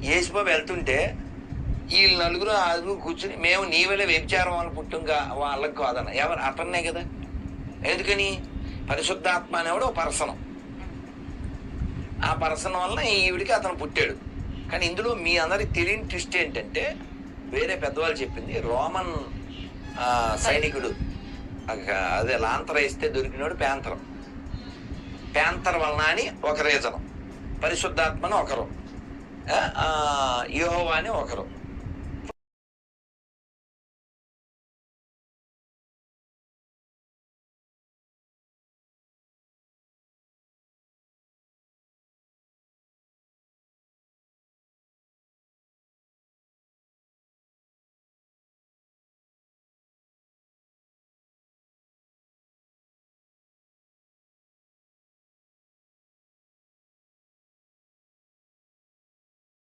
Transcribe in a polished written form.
యేసుబాబు వెళ్తుంటే వీళ్ళు నలుగురు కూర్చుని మేము నీ వల్ల వ్యభిచారం వాళ్ళు పుట్టుంగా వాళ్ళకి కాదన్న ఎవరు అతన్నే కదా. ఎందుకని పరిశుద్ధాత్మ అనేవాడు ఒక పర్సనం, ఆ పర్సన్ వలన ఈవిడికి అతను పుట్టాడు. కానీ ఇందులో మీ అందరికి తెలియని ట్విస్ట్ ఏంటంటే వేరే పెద్దవాళ్ళు చెప్పింది రోమన్ సైనికుడు అదే లాంతర ఇస్తే దొరికినాడు ప్యాంతర్ వలన అని ఒక రీజను, పరిశుద్ధాత్మని ఒకరు, యెహోవా అని ఒకరు.